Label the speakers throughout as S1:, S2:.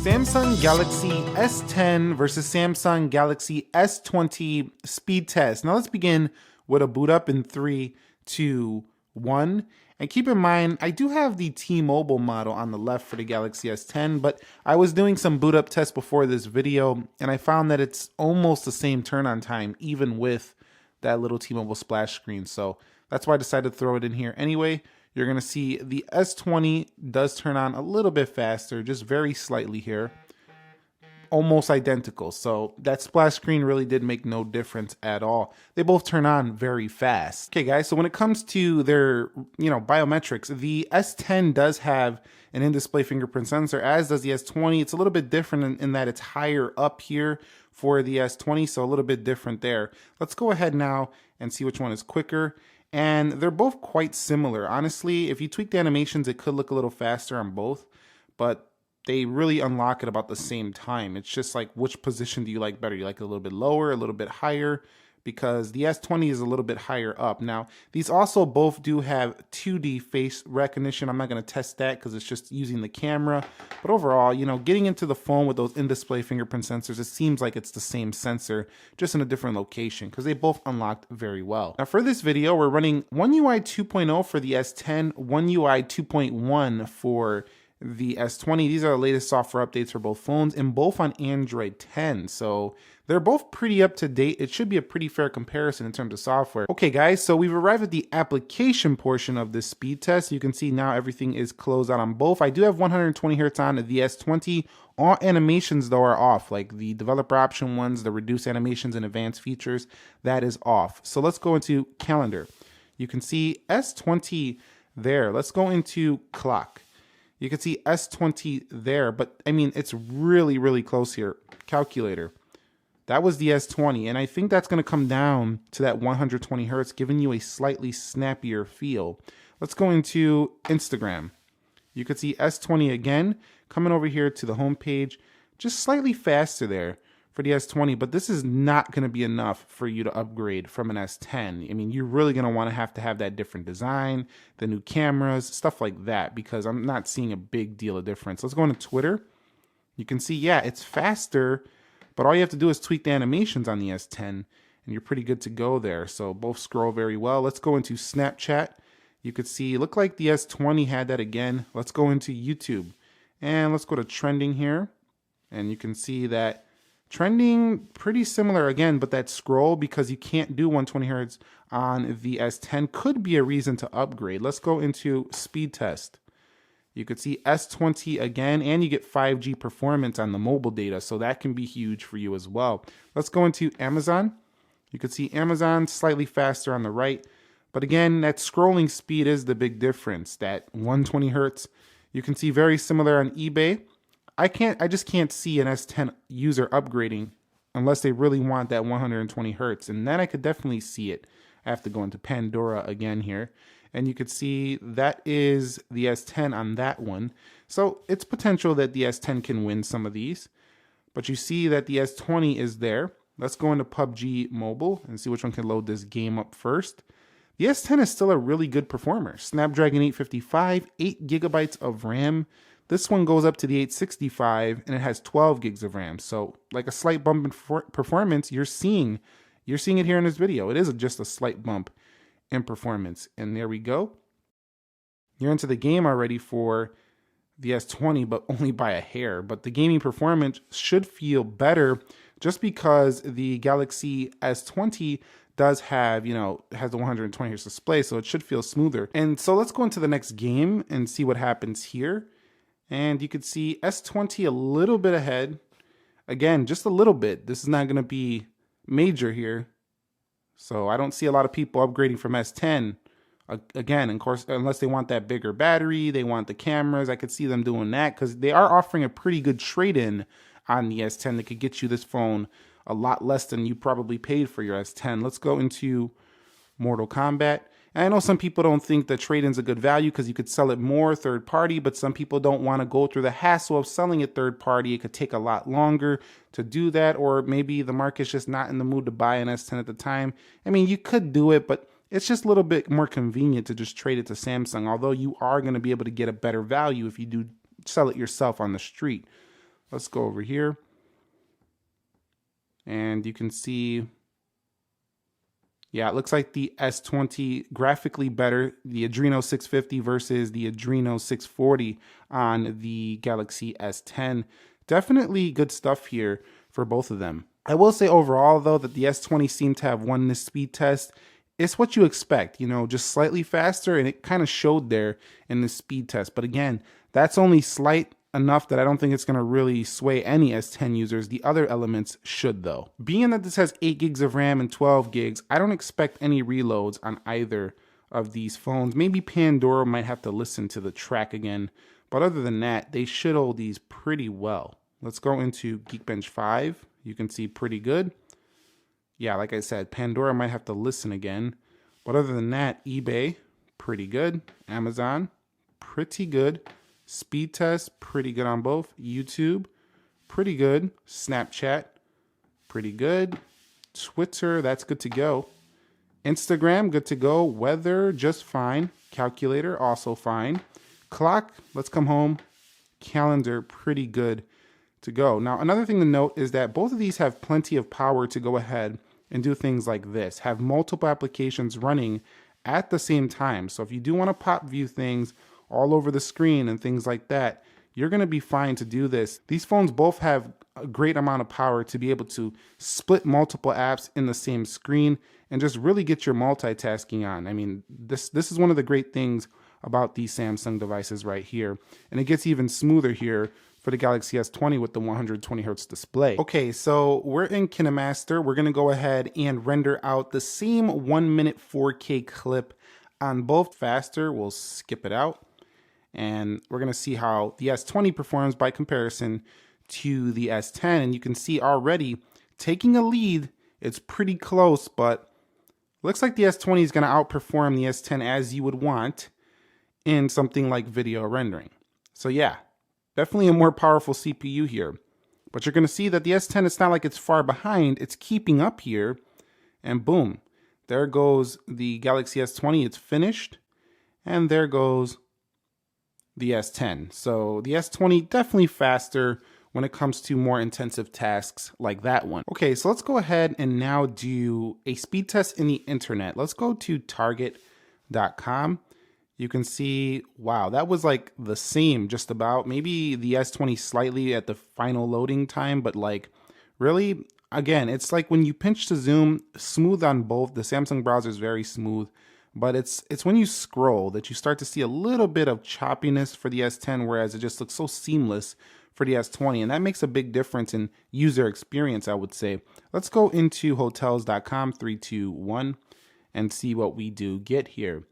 S1: Samsung Galaxy S10 versus Samsung Galaxy S20 speed test. Now let's begin with a boot up in 3, 2, 1. And keep in mind, I do have the T-Mobile model on the left for the Galaxy S10, but I was doing some boot up tests before this video, and I found that it's almost the same turn on time, even with that little T-Mobile splash screen. So that's why I decided to throw it in here anyway. You're going to see the S20 does turn on a little bit faster, just very slightly here. Almost identical. So that splash screen really did make no difference at all. They both turn on very fast. Okay guys, so when it comes to their, biometrics, the S10 does have an in-display fingerprint sensor, as does the S20. It's a little bit different in that it's higher up here for the S20, so a little bit different there. Let's go ahead now and see which one is quicker. And they're both quite similar. Honestly, if you tweak the animations, it could look a little faster on both, but they really unlock at about the same time. It's just like, which position do you like better? You like it a little bit lower, a little bit higher? Because the S20 is a little bit higher up. Now, these also both do have 2D face recognition. I'm not going to test that because it's just using the camera. But overall, getting into the phone with those in-display fingerprint sensors, it seems like it's the same sensor, just in a different location, because they both unlocked very well. Now, for this video, we're running One UI 2.0 for the S10, One UI 2.1 for the S20. These are the latest software updates for both phones, and both on Android 10. So they're both pretty up to date. It should be a pretty fair comparison in terms of software. Okay guys, so we've arrived at the application portion of this speed test. You can see now everything is closed out on both. I do have 120 Hz on the S20. All animations though are off, like the developer option ones, the reduced animations and advanced features, that is off. So let's go into calendar. You can see S20 there. Let's go into clock. You can see S20 there, but I mean, it's really, really close here. Calculator. That was the S20, and I think that's going to come down to that 120 Hertz, giving you a slightly snappier feel. Let's go into Instagram. You could see S20 again, coming over here to the home page, just slightly faster there for the S20, but this is not going to be enough for you to upgrade from an S10. I mean, you're really going to have to have that different design, the new cameras, stuff like that, because I'm not seeing a big deal of difference. Let's go into Twitter. You can see, yeah, it's faster, but all you have to do is tweak the animations on the S10, and you're pretty good to go there. So both scroll very well. Let's go into Snapchat. You could see, look like the S20 had that again. Let's go into YouTube, and let's go to trending here, and you can see that trending pretty similar again, but that scroll, because you can't do 120 Hz on the S10, could be a reason to upgrade. Let's go into speed test. You could see S20 again, and you get 5G performance on the mobile data, so that can be huge for you as well. Let's go into Amazon. You could see Amazon slightly faster on the right, but again, that scrolling speed is the big difference, that 120 Hertz. You can see very similar on eBay. I just can't see an S10 user upgrading unless they really want that 120 Hertz, and then I could definitely see it. I have to go into Pandora again here, and you could see that is the S10 on that one. So it's potential that the S10 can win some of these, but you see that the S20 is there. Let's go into PUBG Mobile and see which one can load this game up first. The S10 is still a really good performer. Snapdragon 855, 8 gigabytes of RAM. This one goes up to the 865, and it has 12 gigs of RAM. So like a slight bump in performance, you're seeing it here in this video. It is just a slight bump in performance. And there we go. You're into the game already for the S20, but only by a hair. But the gaming performance should feel better just because the Galaxy S20 does have, has the 120 Hz display, so it should feel smoother. And so let's go into the next game and see what happens here. And you could see S20 a little bit ahead. Again, just a little bit. This is not going to be major here. So I don't see a lot of people upgrading from S10. Again, of course, unless they want that bigger battery, they want the cameras. I could see them doing that because they are offering a pretty good trade-in on the S10 that could get you this phone a lot less than you probably paid for your S10. Let's go into Mortal Kombat. And I know some people don't think that trade-in's a good value because you could sell it more third party, but some people don't want to go through the hassle of selling it third party. It could take a lot longer to do that, or maybe the market's just not in the mood to buy an S10 at the time. I mean, you could do it, but it's just a little bit more convenient to just trade it to Samsung, although you are going to be able to get a better value if you do sell it yourself on the street. Let's go over here. And you can see, yeah, it looks like the S20 graphically better, the Adreno 650 versus the Adreno 640 on the Galaxy S10. Definitely good stuff here for both of them. I will say overall, though, that the S20 seemed to have won this speed test. It's what you expect, you know, just slightly faster, and it kind of showed there in the speed test. But again, that's only slight enough that I don't think it's going to really sway any S10 users. The other elements should, though. Being that this has 8 gigs of RAM and 12 gigs, I don't expect any reloads on either of these phones. Maybe Pandora might have to listen to the track again, but other than that, they should hold these pretty well. Let's go into Geekbench 5. You can see pretty good. Yeah, like I said, Pandora might have to listen again. But other than that, eBay, pretty good. Amazon, pretty good. Speed test, pretty good on both. YouTube, pretty good. Snapchat, pretty good. Twitter, that's good to go. Instagram, good to go. Weather, just fine. Calculator, also fine. Clock, let's come home. Calendar, pretty good to go. Now, another thing to note is that both of these have plenty of power to go ahead and do things like this. Have multiple applications running at the same time. So if you do want to pop view things all over the screen and things like that, you're going to be fine to do this. These phones both have a great amount of power to be able to split multiple apps in the same screen and just really get your multitasking on. I mean, this is one of the great things about these Samsung devices right here. And it gets even smoother here for the Galaxy S20 with the 120 Hz display. Okay, so we're in KineMaster. We're gonna go ahead and render out the same 1 minute 4K clip on both faster. We'll skip it out. And we're gonna see how the S20 performs by comparison to the S10. And you can see already taking a lead. It's pretty close, but looks like the S20 is gonna outperform the S10 as you would want in something like video rendering. So yeah, definitely a more powerful CPU here. But you're going to see that the S10, it's not like it's far behind. It's keeping up here. And boom, there goes the Galaxy S20. It's finished. And there goes the S10. So the S20 definitely faster when it comes to more intensive tasks like that one. Okay, so let's go ahead and now do a speed test in the internet. Let's go to target.com. You can see, wow, that was like the same just about. Maybe the S20 slightly at the final loading time, but like really, again, it's like when you pinch to zoom, smooth on both. The Samsung browser is very smooth, but it's when you scroll that you start to see a little bit of choppiness for the S10, whereas it just looks so seamless for the S20, and that makes a big difference in user experience, I would say. Let's go into hotels.com, 3, 2, 1, and see what we do get here.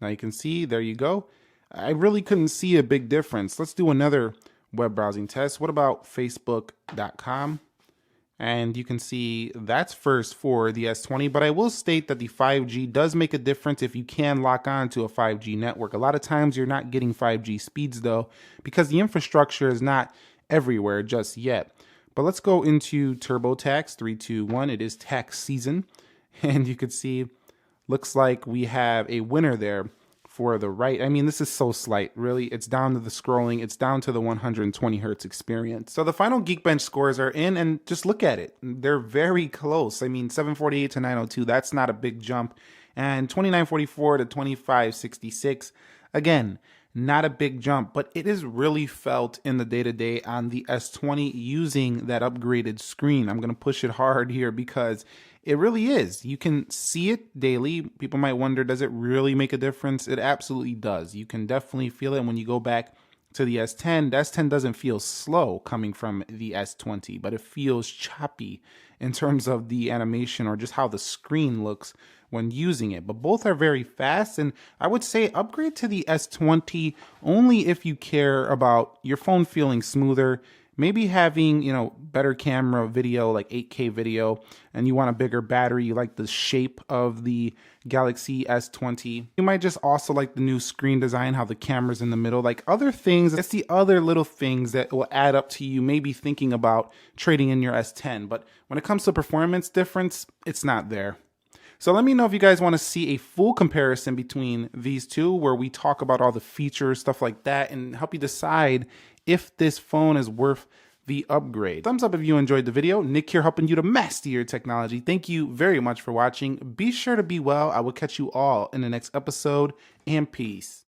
S1: Now you can see, there you go. I really couldn't see a big difference. Let's do another web browsing test. What about facebook.com? And you can see that's first for the S20, but I will state that the 5G does make a difference if you can lock on to a 5G network. A lot of times you're not getting 5G speeds though, because the infrastructure is not everywhere just yet. But let's go into TurboTax, 3, 2, 1. It is tax season. And you can see, looks like we have a winner there for the right. I mean, this is so slight, really. It's down to the scrolling. It's down to the 120 Hertz experience. So the final Geekbench scores are in, and just look at it. They're very close. I mean, 748 to 902, that's not a big jump. And 2944 to 2566, again, not a big jump, but it is really felt in the day-to-day on the S20 using that upgraded screen. I'm going to push it hard here because it really is. You can see it daily. People might wonder, does it really make a difference? It absolutely does. You can definitely feel it when you go back to the S10. The S10 doesn't feel slow coming from the S20, but it feels choppy in terms of the animation or just how the screen looks when using it. But both are very fast, and I would say upgrade to the S20 only if you care about your phone feeling smoother, maybe having, you know, better camera video, like 8K video, and you want a bigger battery, you like the shape of the Galaxy S20. You might just also like the new screen design, how the camera's in the middle, like other things. It's the other little things that will add up to you maybe thinking about trading in your S10. But when it comes to performance difference, it's not there. So let me know if you guys want to see a full comparison between these two, where we talk about all the features, stuff like that, and help you decide if this phone is worth the upgrade. Thumbs up if you enjoyed the video. Nick here helping you to master your technology. Thank you very much for watching. Be sure to be well. I will catch you all in the next episode, and peace.